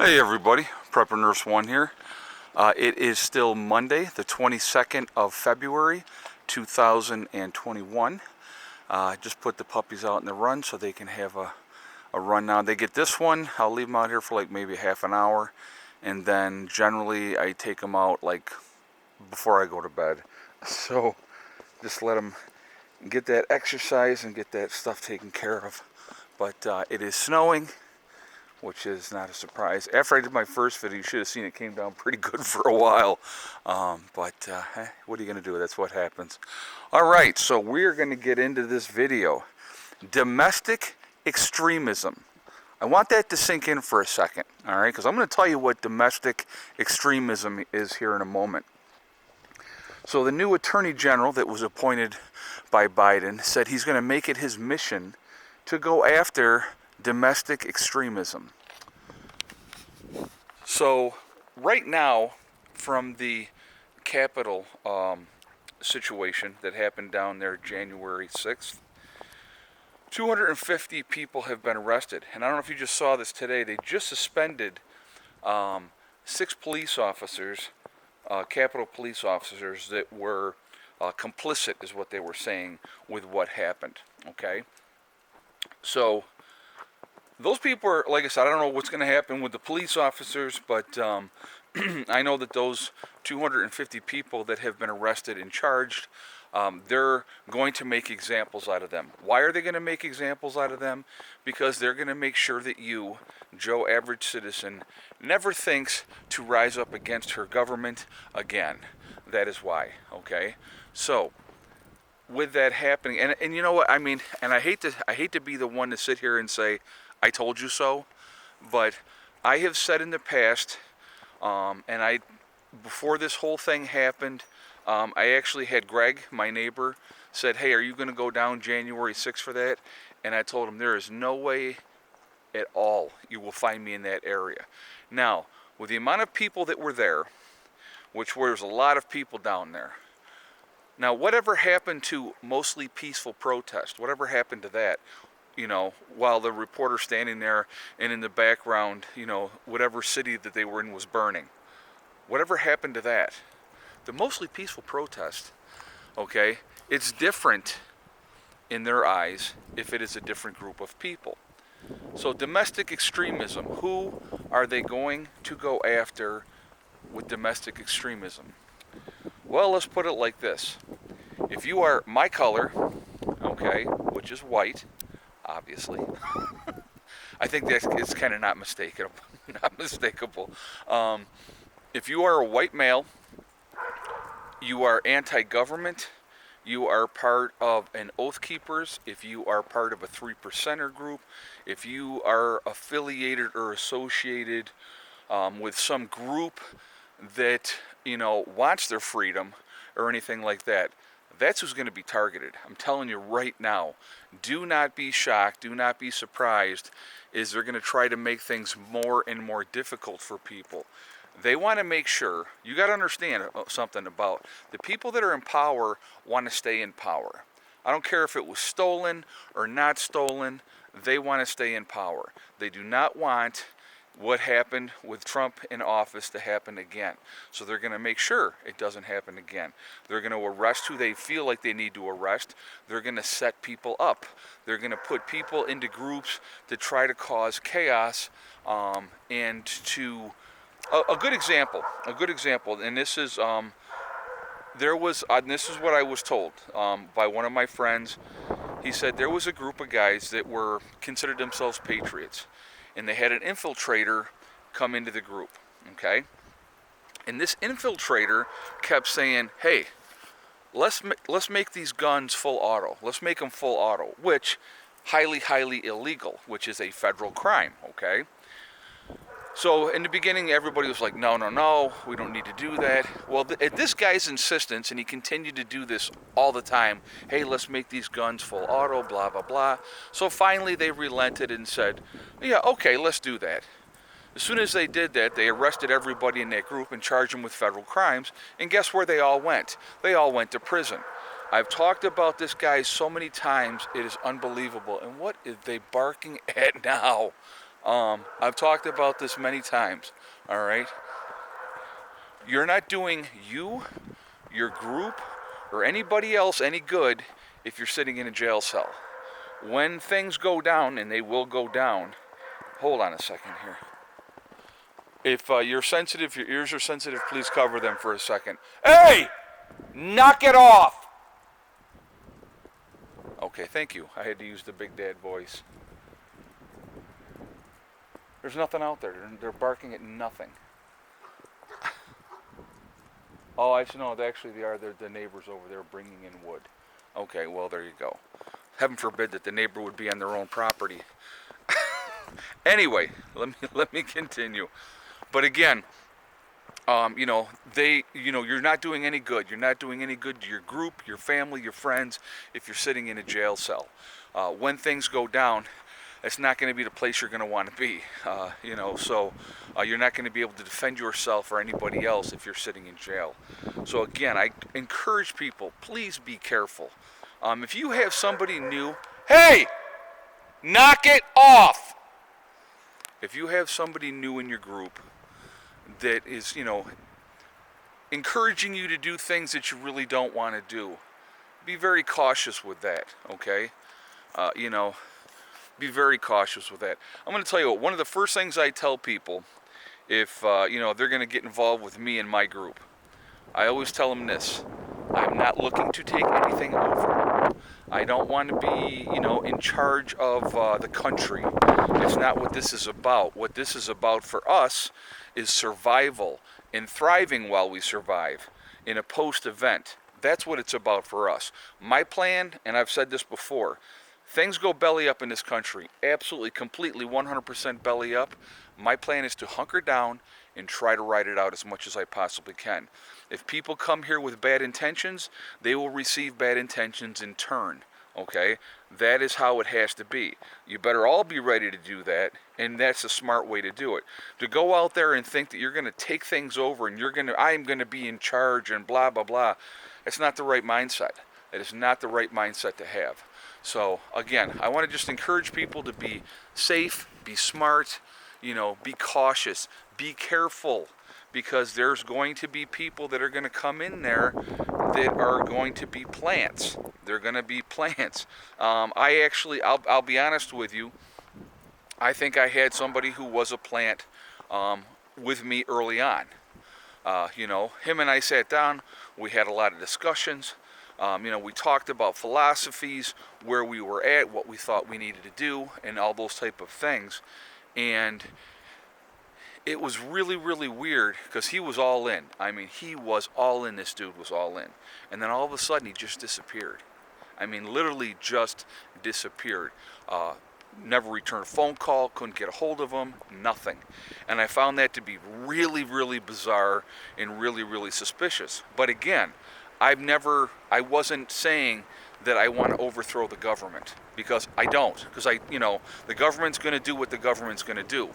Hey everybody, Prepper Nurse 1 here. It is still Monday, the 22nd of February, 2021. Just put the puppies out in the run so they can have a run now. They get this one, I'll leave them out here for like maybe half an hour, and then generally I take them out like before I go to bed. So just let them get that exercise and get that stuff taken care of. But it is snowing, which is not a surprise. After I did my first video, you should have seen it came down pretty good for a while. What are you going to do? That's what happens. All right, so we're going to get into this video. Domestic extremism. I want that to sink in for a second, all right? Because I'm going to tell you what domestic extremism is here in a moment. So the new Attorney General that was appointed by Biden said he's going to make it his mission to go after domestic extremism. So right now, from the Capitol situation that happened down there January 6th, 250 people have been arrested. And I don't know if you just saw this today, they just suspended 6 police officers, Capitol police officers that were complicit, is what they were saying, with what happened, okay? So those people are, like I said, I don't know what's going to happen with the police officers, but I know that those 250 people that have been arrested and charged, they're going to make examples out of them. Why are they going to make examples out of them? Because they're going to make sure that you, Joe Average Citizen, never thinks to rise up against her government again. That is why, okay? So with that happening, and you know what, I mean, and I hate to be the one to sit here and say, I told you so, but I have said in the past, and before this whole thing happened, I actually had Greg, my neighbor, said, hey, are you going to go down January 6th for that? And I told him, there is no way at all you will find me in that area. Now, with the amount of people that were there, which was a lot of people down there, now whatever happened to mostly peaceful protest, whatever happened to that? You know, while the reporter standing there and in the background, you know, whatever city that they were in was burning. Whatever happened to that? The mostly peaceful protest, okay, it's different in their eyes if it is a different group of people. So domestic extremism, who are they going to go after with domestic extremism? Well, let's put it like this. If you are my color, okay, which is white, obviously. I think it's kind of not mistakable. If you are a white male, you are anti-government, you are part of an Oath Keepers, if you are part of a 3%er group, if you are affiliated or associated with some group that, you know, wants their freedom or anything like that, that's who's going to be targeted. I'm telling you right now. Do not be shocked. Do not be surprised. Is they're going to try to make things more and more difficult for people. They want to make sure, you got to understand something about the people that are in power want to stay in power. I don't care if it was stolen or not stolen. They want to stay in power. They do not want what happened with Trump in office to happen again. So they're going to make sure it doesn't happen again. They're going to arrest who they feel like they need to arrest. They're going to set people up. They're going to put people into groups to try to cause chaos and to... A good example, and this is this is what I was told by one of my friends. He said there was a group of guys that were considered themselves patriots, and they had an infiltrator come into the group, okay? And this infiltrator kept saying, hey, let's make these guns full auto. Let's make them full auto, which highly, highly illegal, which is a federal crime, okay? So in the beginning, everybody was like, no, we don't need to do that. Well, at this guy's insistence, and he continued to do this all the time, hey, let's make these guns full auto, blah, blah, blah. So finally they relented and said, yeah, okay, let's do that. As soon as they did that, they arrested everybody in that group and charged them with federal crimes. And guess where they all went? They all went to prison. I've talked about this guy so many times, it is unbelievable. And what is they barking at now? I've talked about this many times, all right? You're not doing you, your group, or anybody else any good if you're sitting in a jail cell. When things go down, and they will go down, hold on a second here. If you're sensitive, your ears are sensitive, please cover them for a second. Hey! Knock it off! Okay, thank you. I had to use the big dad voice. There's nothing out there. They're barking at nothing. Oh, I know. Actually, they are the neighbors over there bringing in wood. Okay, well, there you go. Heaven forbid that the neighbor would be on their own property. Anyway, let me continue. But again, you're not doing any good. You're not doing any good to your group, your family, your friends if you're sitting in a jail cell. When things go down, it's not going to be the place you're going to want to be. So you're not going to be able to defend yourself or anybody else if you're sitting in jail. So again, I encourage people, please be careful. If you have somebody new, hey, knock it off. If you have somebody new in your group that is, encouraging you to do things that you really don't want to do, be very cautious with that, okay? Be very cautious with that. I'm going to tell you what, one of the first things I tell people, if, they're going to get involved with me and my group, I always tell them this: I'm not looking to take anything over. I don't want to be, in charge of the country. It's not what this is about. What this is about for us is survival and thriving while we survive in a post-event. That's what it's about for us. My plan, and I've said this before, things go belly up in this country, absolutely, completely, 100% belly up. My plan is to hunker down and try to ride it out as much as I possibly can. If people come here with bad intentions, they will receive bad intentions in turn, okay? That is how it has to be. You better all be ready to do that, and that's a smart way to do it. To go out there and think that you're going to take things over and I'm going to be in charge and blah, blah, blah, it's not the right mindset. It is not the right mindset to have. So, again, I want to just encourage people to be safe, be smart, be cautious, be careful, because there's going to be people that are going to come in there that are going to be plants. They're going to be plants. I'll be honest with you, I think I had somebody who was a plant with me early on. Him and I sat down, we had a lot of discussions. We talked about philosophies, where we were at, what we thought we needed to do, and all those type of things. And it was really, really weird because he was all in. I mean, he was all in. This dude was all in. And then all of a sudden, he just disappeared. I mean, literally just disappeared. Never returned a phone call, couldn't get a hold of him, nothing. And I found that to be really, really bizarre and really, really suspicious. But again, I wasn't saying that I want to overthrow the government, because I don't. Because the government's going to do what the government's going to do.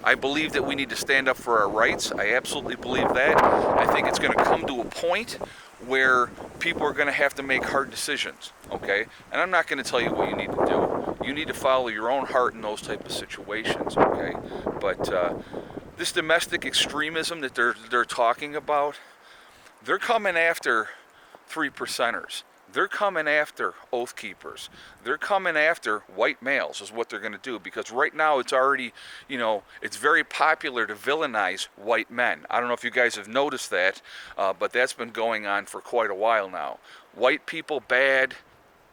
I believe that we need to stand up for our rights. I absolutely believe that. I think it's going to come to a point where people are going to have to make hard decisions, okay? And I'm not going to tell you what you need to do. You need to follow your own heart in those type of situations, okay? But this domestic extremism that they're talking about, they're coming after 3%ers. They're coming after Oath Keepers. They're coming after white males is what they're going to do, because right now it's already, it's very popular to villainize white men. I don't know if you guys have noticed that, but that's been going on for quite a while now. White people bad,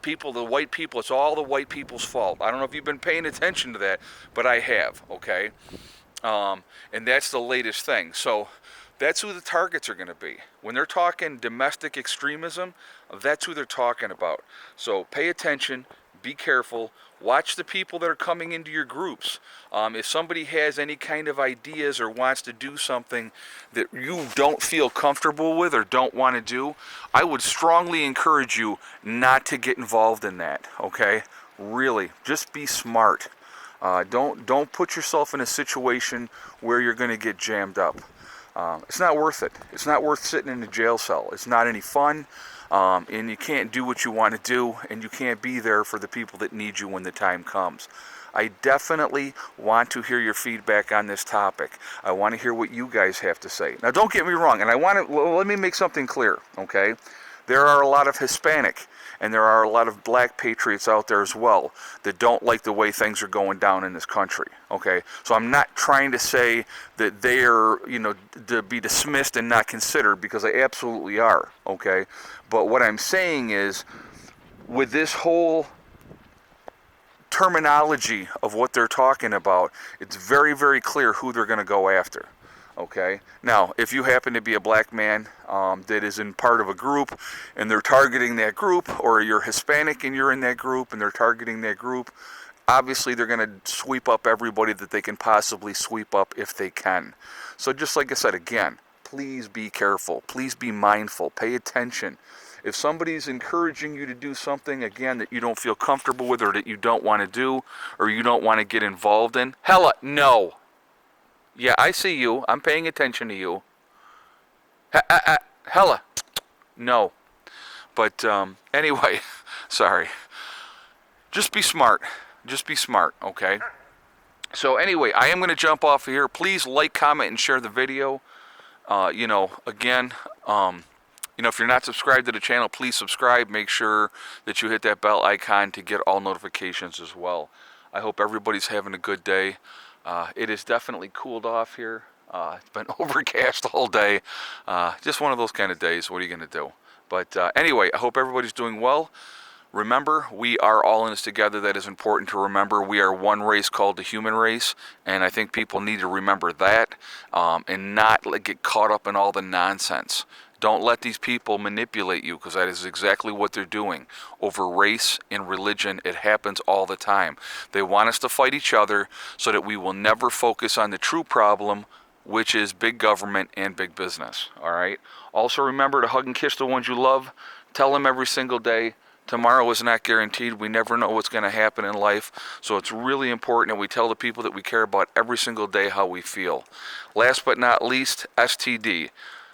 the white people, it's all the white people's fault. I don't know if you've been paying attention to that, but I have, okay? And that's the latest thing. So that's who the targets are going to be. When they're talking domestic extremism, that's who they're talking about. So pay attention, be careful, watch the people that are coming into your groups. If somebody has any kind of ideas or wants to do something that you don't feel comfortable with or don't want to do, I would strongly encourage you not to get involved in that, okay? Really, just be smart. Don't put yourself in a situation where you're going to get jammed up. It's not worth it. It's not worth sitting in a jail cell. It's not any fun, and you can't do what you want to do, and you can't be there for the people that need you when the time comes. I definitely want to hear your feedback on this topic. I want to hear what you guys have to say. Now, don't get me wrong, and let me make something clear, okay? There are a lot of Hispanic and there are a lot of black patriots out there as well that don't like the way things are going down in this country, okay? So I'm not trying to say that they are, to be dismissed and not considered, because they absolutely are, okay? But what I'm saying is, with this whole terminology of what they're talking about, it's very, very clear who they're going to go after. Okay. Now, if you happen to be a black man that is in part of a group and they're targeting that group, or you're Hispanic and you're in that group and they're targeting that group, obviously they're going to sweep up everybody that they can possibly sweep up if they can. So just like I said, again, please be careful. Please be mindful. Pay attention. If somebody's encouraging you to do something, again, that you don't feel comfortable with, or that you don't want to do, or you don't want to get involved in, hella no. Yeah, I see you. I'm paying attention to you. Hella. No. But anyway, sorry. Just be smart. Just be smart, okay? So anyway, I am going to jump off here. Please like, comment, and share the video. Again, if you're not subscribed to the channel, please subscribe. Make sure that you hit that bell icon to get all notifications as well. I hope everybody's having a good day. It is definitely cooled off here. It's been overcast all day. Just one of those kind of days. What are you going to do? But anyway, I hope everybody's doing well. Remember, we are all in this together. That is important to remember. We are one race called the human race, and I think people need to remember that and not get caught up in all the nonsense. Don't let these people manipulate you, because that is exactly what they're doing. Over race and religion, it happens all the time. They want us to fight each other so that we will never focus on the true problem, which is big government and big business, all right? Also remember to hug and kiss the ones you love. Tell them every single day. Tomorrow is not guaranteed. We never know what's going to happen in life. So it's really important that we tell the people that we care about every single day how we feel. Last but not least, STD.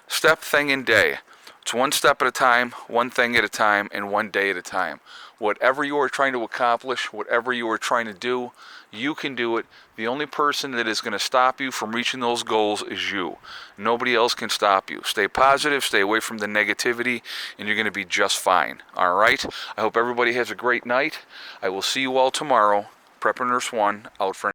Step, thing, and day. It's one step at a time, one thing at a time, and one day at a time. Whatever you are trying to accomplish, whatever you are trying to do, you can do it. The only person that is going to stop you from reaching those goals is you. Nobody else can stop you. Stay positive, stay away from the negativity, and you're going to be just fine. All right? I hope everybody has a great night. I will see you all tomorrow. Prepper Nurse 1, out for